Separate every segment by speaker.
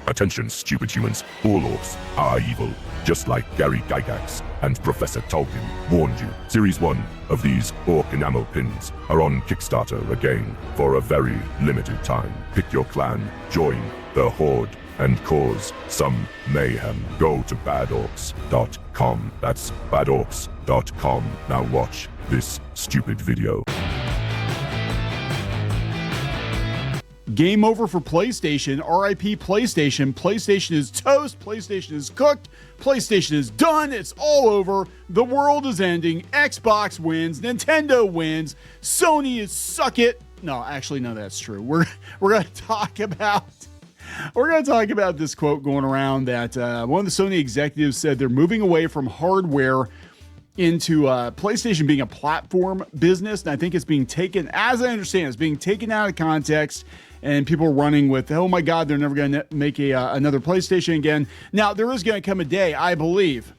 Speaker 1: Attention, stupid humans. All orcs are evil, just like Gary Gygax and Professor Tolkien warned you. Series 1 of these orc enamel pins are on Kickstarter again for a very limited time. Pick your clan, join the Horde, and cause some mayhem. Go to badorcs.com. That's badorcs.com. Now watch this stupid video.
Speaker 2: Game over for PlayStation. RIP PlayStation. PlayStation is toast. PlayStation is cooked. PlayStation is done. It's all over. The world is ending. Xbox wins. Nintendo wins. Sony is suck it. No, actually, no, that's true. We're going to talk about this quote going around that one of the Sony executives said they're moving away from hardware into PlayStation being a platform business. And I think it's being taken, as I understand, it's being taken out of context. And people are running with, oh my God, they're never going to make another PlayStation again. Now, there is going to come a day, I believe,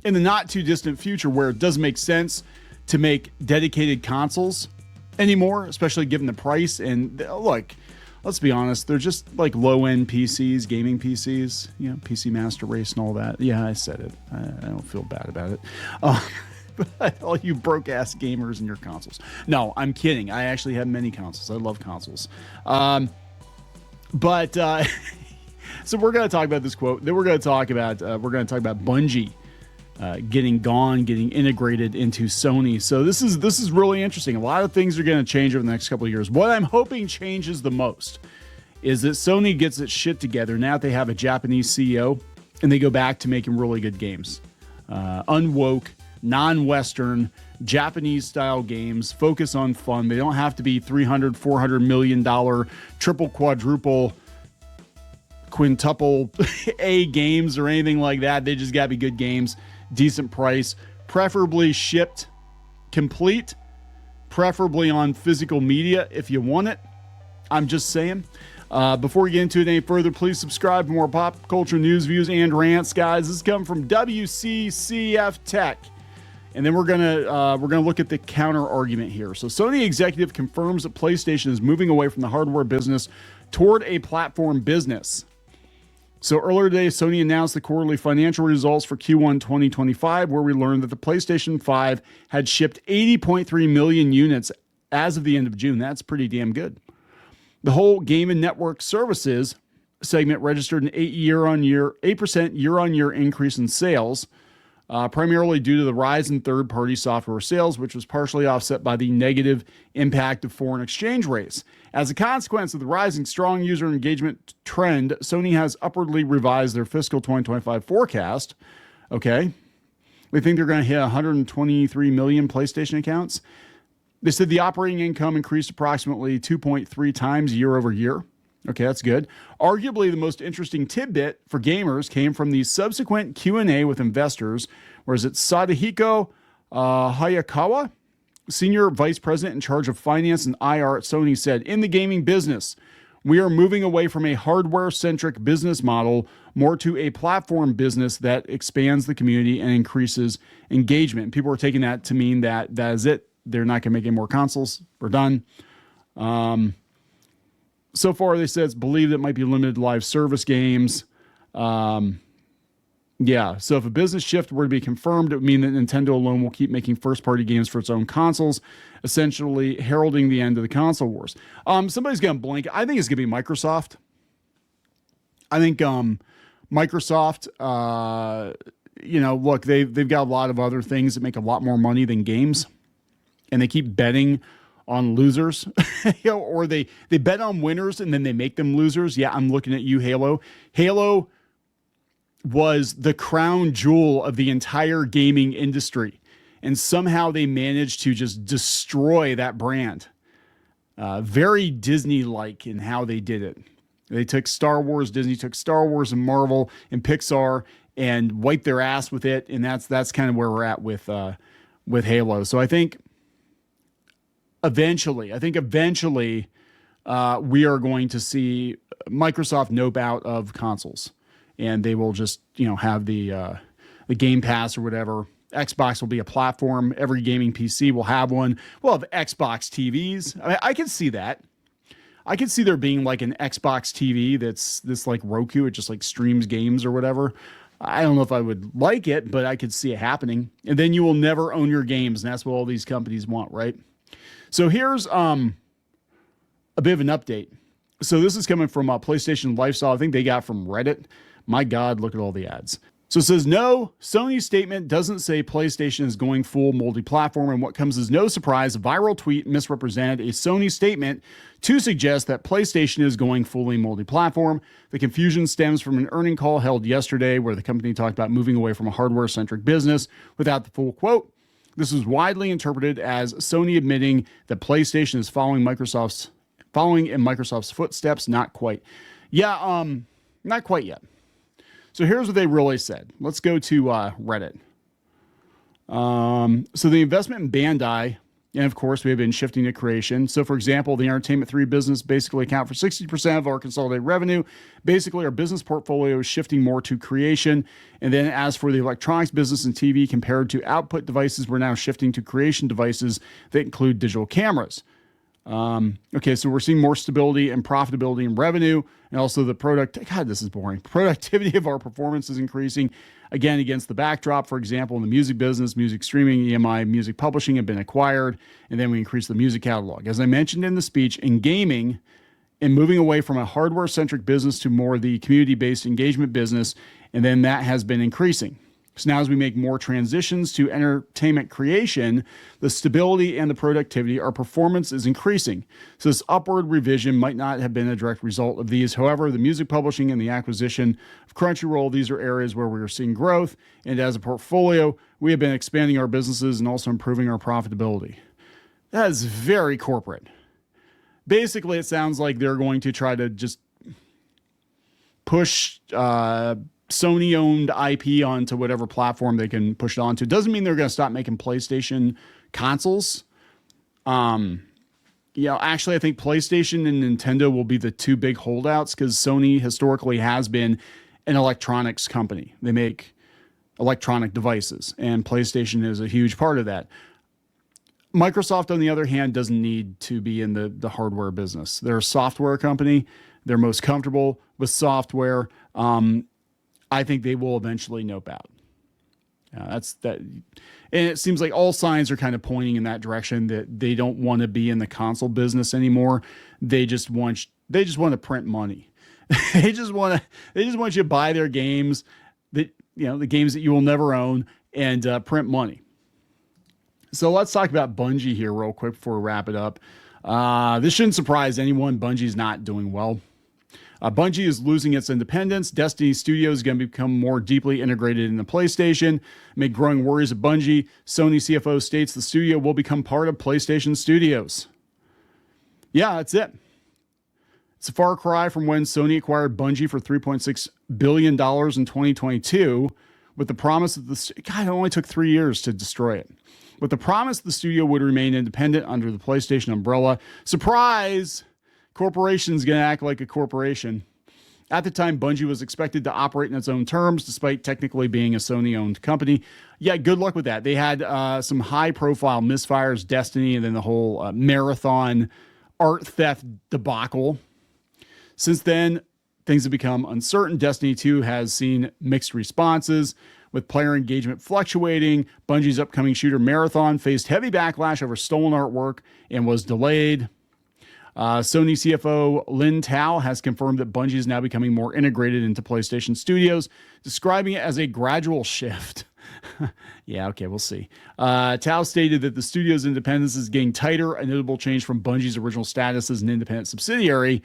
Speaker 2: in the not too distant future where it doesn't make sense to make dedicated consoles anymore, especially given the price. And look, let's be honest, they're just like low-end PCs, gaming PCs, you know, PC Master Race and all that. Yeah, I said it. I don't feel bad about it. But all you broke-ass gamers and your consoles. No, I'm kidding. I actually have many consoles. I love consoles. So we're going to talk about this quote. Then we're going to talk about Bungie getting integrated into Sony. So this is really interesting. A lot of things are going to change over the next couple of years. What I'm hoping changes the most is that Sony gets its shit together now that they have a Japanese CEO and they go back to making really good games. Unwoke, non-Western, Japanese-style games, focus on fun. They don't have to be $300, $400 million, triple, quadruple, quintuple A games or anything like that. They just got to be good games, decent price, preferably shipped complete, preferably on physical media if you want it. I'm just saying. Before we get into it any further, please subscribe for more pop culture news, views, and rants, guys. This is coming from WCCF Tech. And then we're gonna look at the counter argument here. So Sony executive confirms that PlayStation is moving away from the hardware business toward a platform business. So earlier today, Sony announced the quarterly financial results for Q1 2025, where we learned that the PlayStation 5 had shipped 80.3 million units as of the end of June. That's pretty damn good. The whole game and network services segment registered an 8% year-on-year increase in sales. Primarily due to the rise in third-party software sales, which was partially offset by the negative impact of foreign exchange rates. As a consequence of the rising strong user engagement trend, Sony has upwardly revised their fiscal 2025 forecast. Okay. They think they're going to hit 123 million PlayStation accounts. They said the operating income increased approximately 2.3 times year over year. Okay, that's good. Arguably, the most interesting tidbit for gamers came from the subsequent Q&A with investors, whereas it's Sadahiko Hayakawa, Senior Vice President in charge of Finance and IR at Sony, said, in the gaming business, we are moving away from a hardware-centric business model more to a platform business that expands the community and increases engagement. People are taking that to mean that is it. They're not going to make any more consoles. We're done. So far, they said it's believed it might be limited to live service games. So if a business shift were to be confirmed, it would mean that Nintendo alone will keep making first-party games for its own consoles, essentially heralding the end of the console wars. Somebody's going to blink. I think it's going to be Microsoft. I think Microsoft, look, they've got a lot of other things that make a lot more money than games, and they keep betting on losers, or they bet on winners and then they make them losers. Yeah, I'm looking at you, Halo. Halo was the crown jewel of the entire gaming industry, and somehow they managed to just destroy that brand. Very Disney-like in how they did it. They took Star Wars, Disney took Star Wars and Marvel and Pixar and wiped their ass with it, and that's kind of where we're at with Halo. So I think eventually, we are going to see Microsoft nope out of consoles, and they will just, have the Game Pass or whatever. Xbox will be a platform. Every gaming PC will have one. We'll have Xbox TVs. I can see that. I could see there being like an Xbox TV that's this like Roku. It just like streams games or whatever. I don't know if I would like it, but I could see it happening. And then you will never own your games, and that's what all these companies want, right? So here's a bit of an update. So this is coming from PlayStation Lifestyle. I think they got from Reddit. My God, look at all the ads. So it says, no, Sony's statement doesn't say PlayStation is going full multi-platform, and what comes as no surprise, a viral tweet misrepresented a Sony statement to suggest that PlayStation is going fully multi-platform. The confusion stems from an earnings call held yesterday where the company talked about moving away from a hardware-centric business without the full quote. This was widely interpreted as Sony admitting that PlayStation is following in Microsoft's footsteps. Not quite. Yeah, not quite yet. So here's what they really said. Let's go to Reddit. So the investment in Bandai, and of course, we have been shifting to creation. So for example, the Entertainment 3 business basically account for 60% of our consolidated revenue. Basically, our business portfolio is shifting more to creation. And then as for the electronics business and TV compared to output devices, we're now shifting to creation devices that include digital cameras. Okay, so we're seeing more stability and profitability in revenue, and also the this is boring. Productivity of our performance is increasing. Again, against the backdrop, for example, in the music business, music streaming, EMI, music publishing have been acquired, and then we increase the music catalog. As I mentioned in the speech, in gaming, and moving away from a hardware-centric business to more the community-based engagement business, and then that has been increasing. So now as we make more transitions to entertainment creation, the stability and the productivity, our performance is increasing. So this upward revision might not have been a direct result of these. However, the music publishing and the acquisition of Crunchyroll, these are areas where we are seeing growth. And as a portfolio, we have been expanding our businesses and also improving our profitability. That is very corporate. Basically, it sounds like they're going to try to just push Sony-owned IP onto whatever platform they can push it onto. Doesn't mean they're going to stop making PlayStation consoles. Actually, I think PlayStation and Nintendo will be the two big holdouts because Sony historically has been an electronics company. They make electronic devices, and PlayStation is a huge part of that. Microsoft, on the other hand, doesn't need to be in the hardware business. They're a software company. They're most comfortable with software. I think they will eventually nope out. That's that, and it seems like all signs are kind of pointing in that direction that they don't want to be in the console business anymore. They just want to print money. they just want you to buy their games that the games that you will never own and print money. So let's talk about Bungie here real quick before we wrap it up. This shouldn't surprise anyone. Bungie's not doing well. Bungie is losing its independence. Destiny Studios is going to become more deeply integrated into PlayStation. Amid growing worries of Bungie, Sony CFO states the studio will become part of PlayStation Studios. Yeah, that's it. It's a far cry from when Sony acquired Bungie for $3.6 billion in 2022 with the promise that it only took 3 years to destroy it. With the promise the studio would remain independent under the PlayStation umbrella. Surprise! Corporation's going to act like a corporation. At the time, Bungie was expected to operate in its own terms, despite technically being a Sony-owned company. Yeah, good luck with that. They had some high-profile misfires, Destiny, and then the whole marathon art theft debacle. Since then, things have become uncertain. Destiny 2 has seen mixed responses, with player engagement fluctuating. Bungie's upcoming shooter Marathon faced heavy backlash over stolen artwork and was delayed. Sony CFO Lin Tao has confirmed that Bungie is now becoming more integrated into PlayStation Studios, describing it as a gradual shift. Yeah, okay, we'll see. Tao stated that the studio's independence is getting tighter, a notable change from Bungie's original status as an independent subsidiary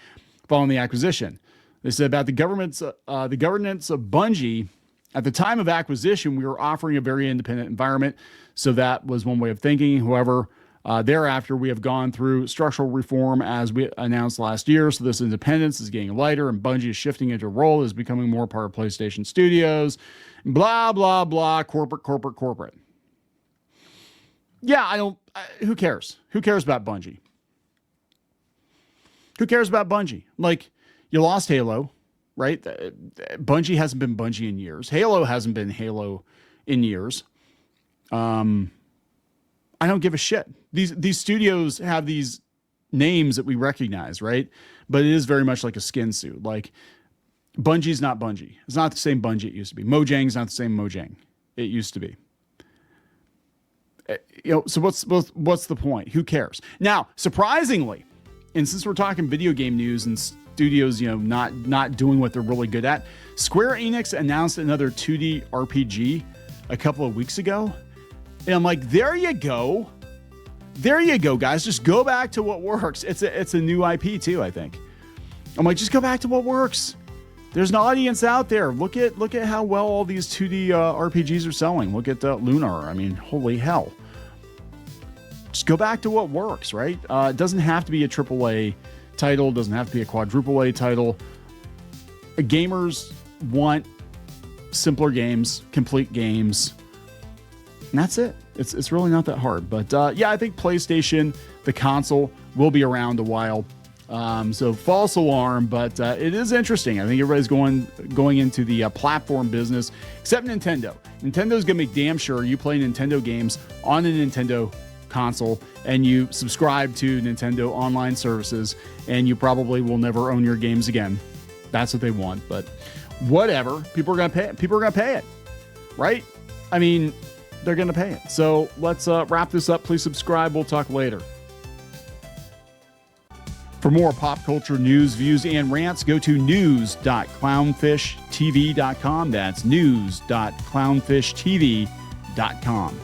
Speaker 2: following the acquisition. They said about the governance of Bungie. At the time of acquisition, we were offering a very independent environment, so that was one way of thinking. However, thereafter, we have gone through structural reform as we announced last year. So this independence is getting lighter and Bungie is shifting into a role as becoming more part of PlayStation Studios. Blah, blah, blah. Corporate. Yeah, who cares? Who cares about Bungie? Who cares about Bungie? Like, you lost Halo, right? Bungie hasn't been Bungie in years. Halo hasn't been Halo in years. I don't give a shit. These studios have these names that we recognize, right? But it is very much like a skin suit. Like Bungie's not Bungie. It's not the same Bungie it used to be. Mojang's not the same Mojang it used to be. So what's the point? Who cares? Now, surprisingly, and since we're talking video game news and studios, not doing what they're really good at, Square Enix announced another 2D RPG a couple of weeks ago. And I'm like, there you go. There you go, guys. Just go back to what works. It's a new IP too, I think. I'm like, just go back to what works. There's an audience out there. Look at how well all these 2D RPGs are selling. Look at Lunar. I mean, holy hell. Just go back to what works, right? It doesn't have to be a AAA title. It doesn't have to be a quadruple A title. Gamers want simpler games, complete games. And that's it. It's really not that hard. But yeah, I think PlayStation, the console, will be around a while. So false alarm, but it is interesting. I think everybody's going into the platform business, except Nintendo. Nintendo's going to make damn sure you play Nintendo games on a Nintendo console and you subscribe to Nintendo online services, and you probably will never own your games again. That's what they want. But whatever. People are going to pay it. People are going to pay it. Right? I mean, they're going to pay it. So let's wrap this up. Please subscribe. We'll talk later. For more pop culture news, views, and rants, go to news.clownfishtv.com. That's news.clownfishtv.com.